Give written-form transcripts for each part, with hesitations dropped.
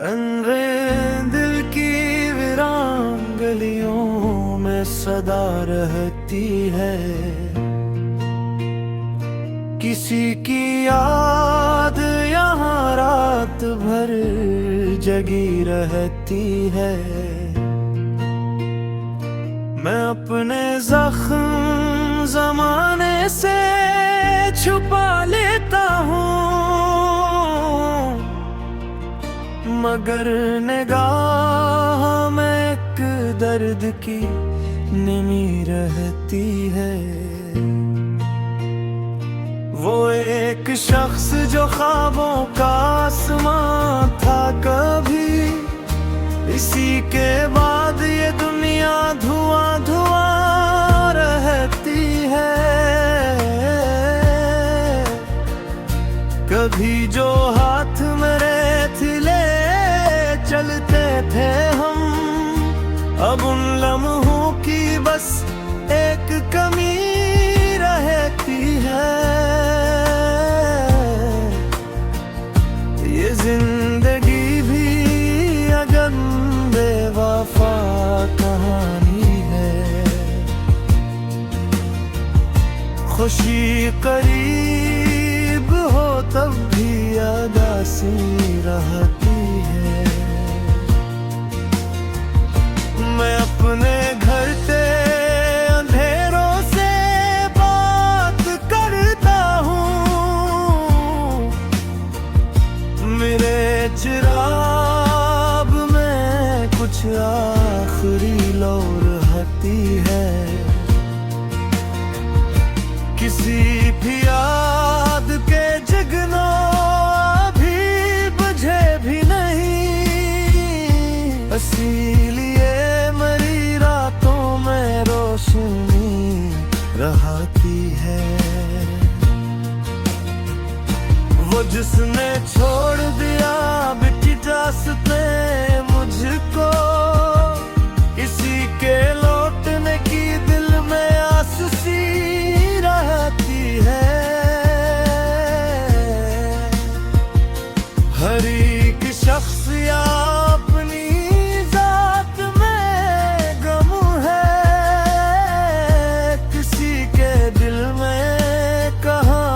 अनरे दिल की वीरान गलियों में सदा रहती है। किसी की याद यहाँ रात भर जगी रहती है। मैं अपने जख्म जमाने से छुपा लेता हूँ, मगर निगाह में एक दर्द की निमी रहती है। वो एक शख्स जो ख्वाबों का आसमां था कभी, इसी के बाद ये दुनिया धुआं धुआं रहती है। कभी जो हाथ मेरे थिले चलते थे हम, अब उन लम्हों की बस एक कमी रहती है। ये जिंदगी भी अगम बेवफा कहानी है। खुशी करीब हो तब भी उदासी रहती है। मैं अपने घर से अंधेरों से बात करता हूँ, मेरे चिराग में कुछ आखिरी लौ रहती है। किसी भी याद के जगना अभी बुझे भी नहीं, इसीलिए मेरी रातों में रोशनी रहती है। वो जिसने छोड़ दिया बिटी रास्ते मुझको, इसी के लौटने की दिल में आस सी रहती है। हर एक शख्स या अपनी जात में गम है, किसी के दिल में कहाँ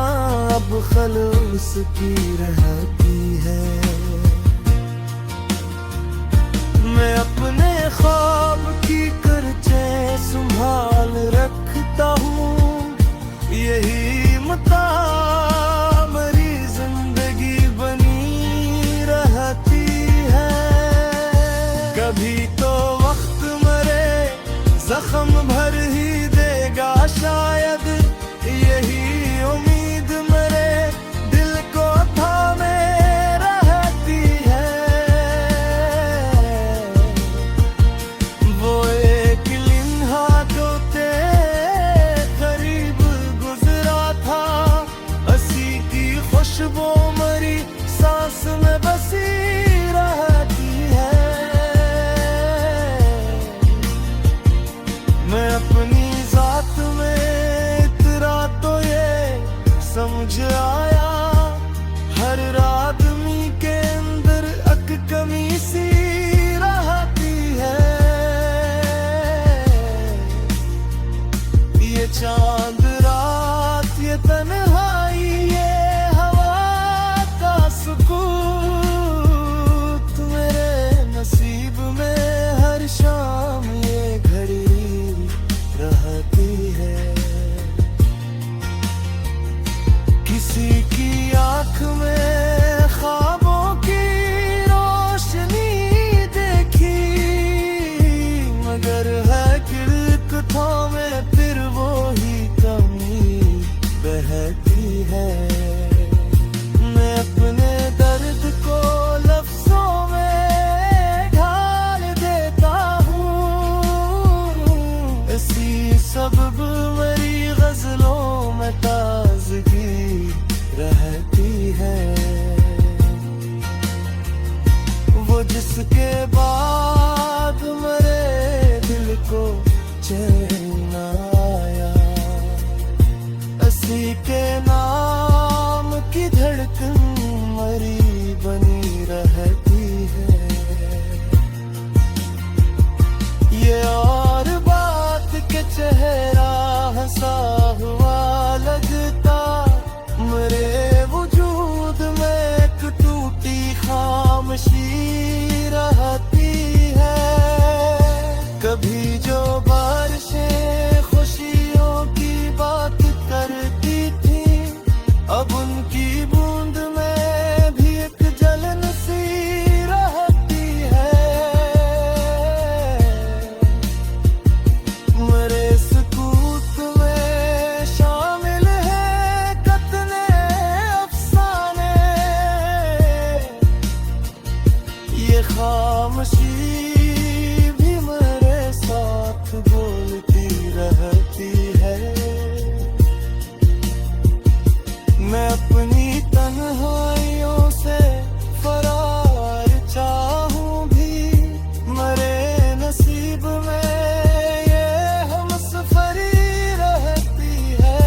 अब खलूस की रहती है। मैं अपने ख्वाब की करचे संभाल रखता हूँ, यही मता मेरी जिंदगी बनी रहती है। कभी तो वक्त मेरे जख्म भर ही देगा शायद, यही उम्मीद मेरे दिल को थामे रहती है। वो एक लिम्हा जो तेरे करीब गुजरा था, हंसी की खुशबू मेरी सांस में बसी रहती है। मैं अपनी जात में इतरा तो ये समझ आया, हर आदमी के अंदर एक कमी सी रहती है। ये चांद रात, ये तन्हाई, ये हवा का सुकूत, मेरे नसीब में हर शाम ये घड़ी रहती है। किसी की आँख में ख्वाबों की रोशनी देखी, मगर है किरकतों में फिर वो ही कमी बहती है। मैं अपने दर्द को लफ्जों में ढाल देता हूँ, इसी सबब मेरी गजलों में ताजगी रहती है। वो जिसके बाद मेरे दिल को चैन आया, इसी के नाम की धड़कन मरी बनी रहती है। सा हुआ लगता, मेरे वजूद में एक टूटी खामोशी रहती है। कभी जो बारिशें खुशियों की बात करती थी, अब उनकी बूंद में भी एक जलन सी रहती है। मेरे सुकूत में शामिल है कितने अफसाने, ये खामोशी भी मेरे साथ बोलती रहती है। मैं अपनी तन्हाइयों से फरार चाहूं भी, मेरे नसीब में ये हमसफरी रहती है।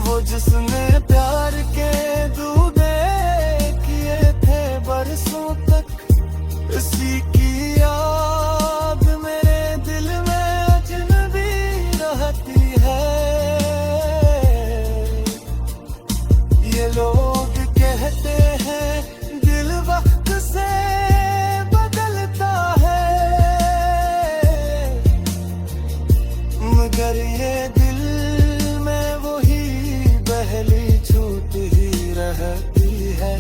वो जिसने प्यार के दूधे किए थे बरसों तक, इसी की याद मेरे दिल में अजनबी रहती है। ये लोग कहते हैं दिल वक्त से बदलता है, मगर ये दिल में वही पहली छूट ही रहती है।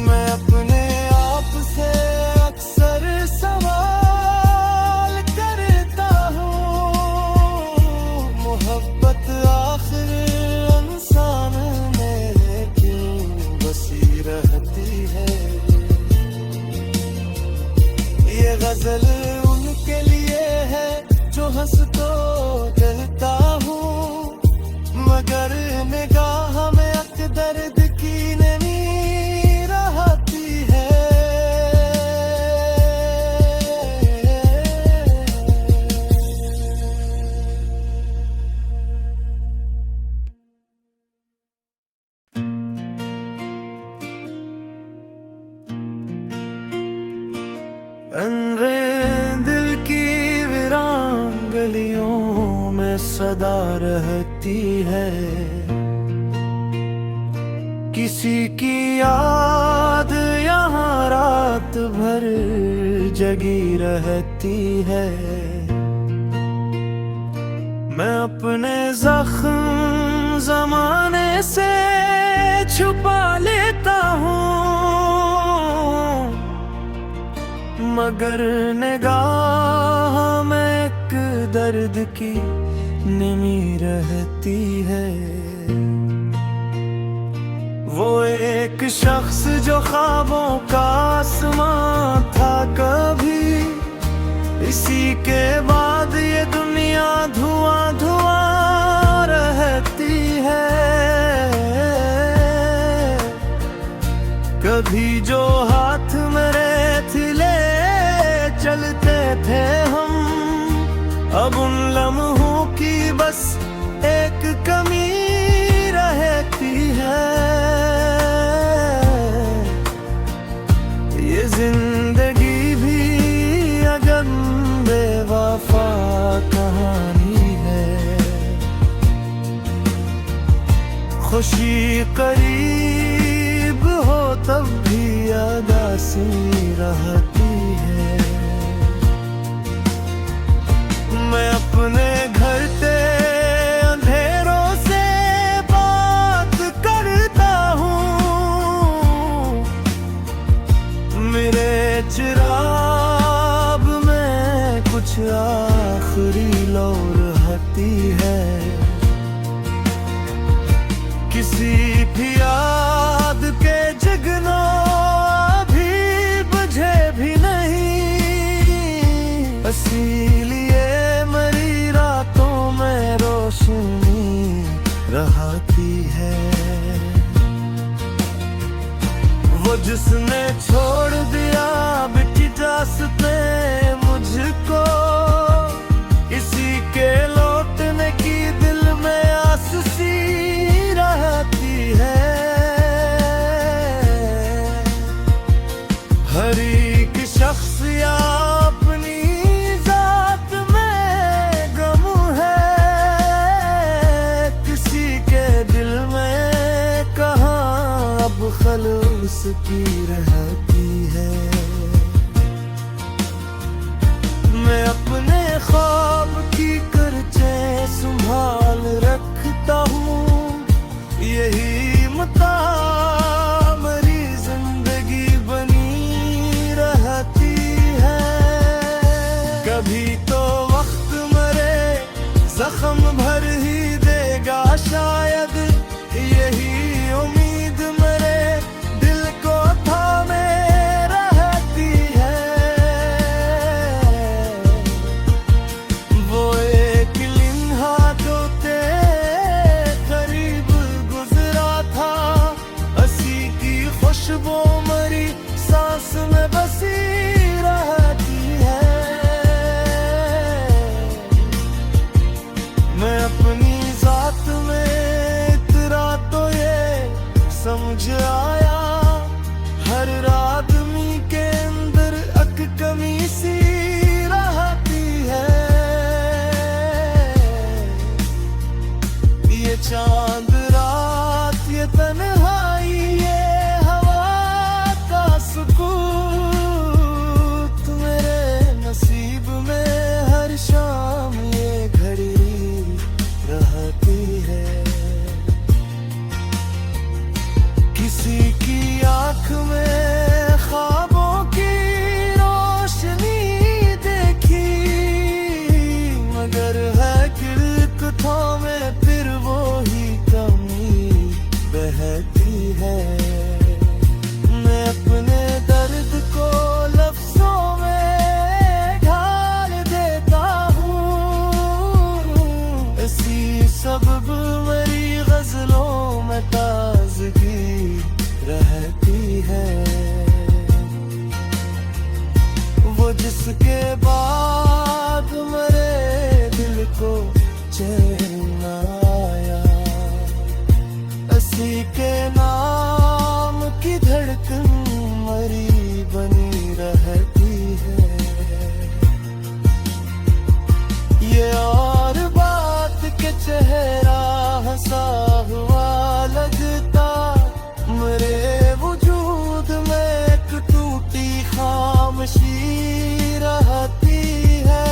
मैं अपने आप से अक्सर सवाल करता हूँ, मोहब्बत आखिर इंसान में क्यों बसी रहती है। ये गजल उनके लिए है जो हंस तो कहता हूँ, मगर निगाह में अक दर्द की नमी रहती है। अनरे दिल की वीरान गलियों में सदा रहती है, किसी की याद यहाँ रात भर जगी रहती है। मैं अपने जख्म जमाने से छुपा लेता हूँ, मगर निगाह में एक दर्द की नमी रहती है। वो एक शख्स जो ख्वाबों का आसमां था कभी, इसी के बाद ये दुनिया धुआं धुआं रहती है। कभी जो हाथ मेरे थिले चलते थे हम, अब उन लम्हों की बस एक कमी रहती है। ये जिंदगी भी अगम बेवफा कहानी है, खुशी करीब हो तब भी अदासी रहती है। मैं अपने घर से अंधेरों से बात करता हूँ, मेरे चिराग में कुछ आखिरी लौ रहती है। किसी भी याद के जगनों अभी बुझे भी उसकी रहती है। मैं अपने ख्वाब की करचे संभाल रखता हूँ, यही मता मेरी जिंदगी बनी रहती है। कभी तो वक्त मरे जख्म भर ही देगा शायद, यही उम्मीद मेरे दिल को थामे रहती है। वो एक लिम्हा जो तेरे करीब गुजरा था, हंसी की खुशबू मरी सांस में बसी रहती है। मैं अपनी जात में इतरा तो ये समझ आया, हर आदमी के अंदर अक कमी सी रहती है। ये चांद रात, ये तन्हाई, ये हवा का सुकूत, मेरे नसीब में हर शाम ये घड़ी रहती है। किसी की आंख में ख्वाबों की रोशनी देखी, मगर है किल्क थामे फिर वो ही कमी बहती है। मैं अपने दर्द को लफ्जों में ढाल देता हूँ, इसी सबब मेरी गजलों में ताजगी रहती है। वो जिसके बाद मेरे दिल को चैन न आया, इसी के नाम की धड़कन मरी बनी रहती है। ये और बात के चेहरा हंसा हुआ लगता, मेरे वजूद में एक टूटी खामोशी रहती है।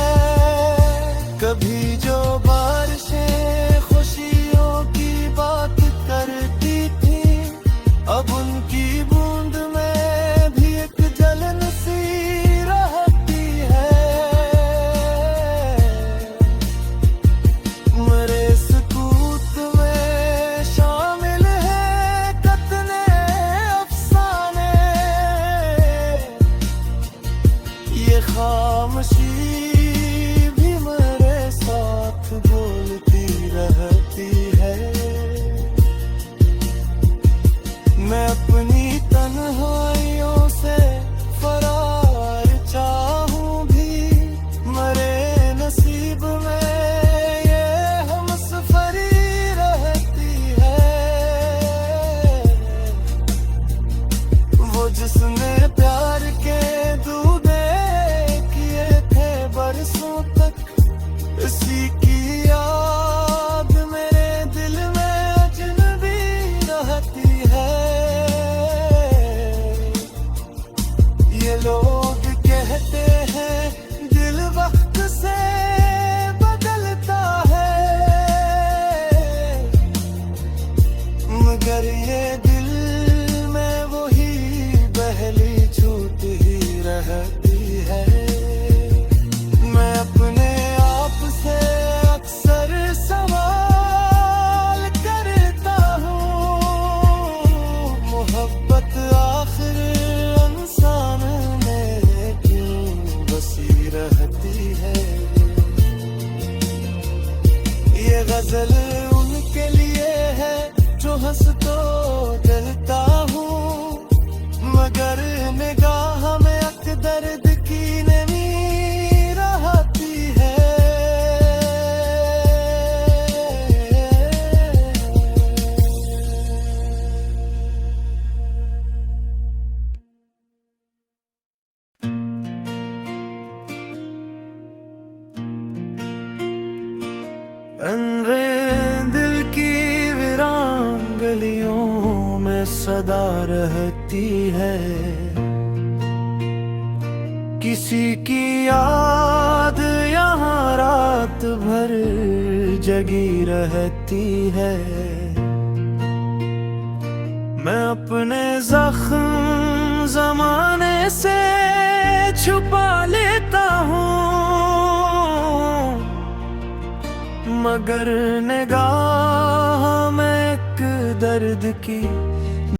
कभी जो बारिशें खुशियों की बात करती थी, अब उनकी बूंद में भी एक जलन सी रहती है। मेरे सकूत में शामिल है कतने अफसाने, ये खामोशी भी मेरे साथ बोलती रहती है। मैं अपनी तन्हाइयों से फरार चाहूं भी, मेरे नसीब में ये हमसफरी रहती है। वो जिसने प्यार के दूधे किए थे बरसों तक, इसी की याद मेरे दिल में अजनबी रहती है। ये लोग कहते हैं दिल वक्त से बदलता है, मगर ये दिल में वही पहली छूट ही रहती है। मैं अपने आप से अक्सर सवाल करता हूँ, मोहब्बत आखिर इंसान में क्यों बसी रहती है। ये गजल उनके लिए है जो हंस तो डरता हूँ, मगर निगाह में अक दर्द की नमी रहती है। अंधे दिल की वीरान गलियों में सदा रहती है। किसी की याद यहाँ रात भर जगी रहती है। मैं अपने जख्म जमाने से छुपा लेता हूँ, मगर निगाह में एक दर्द की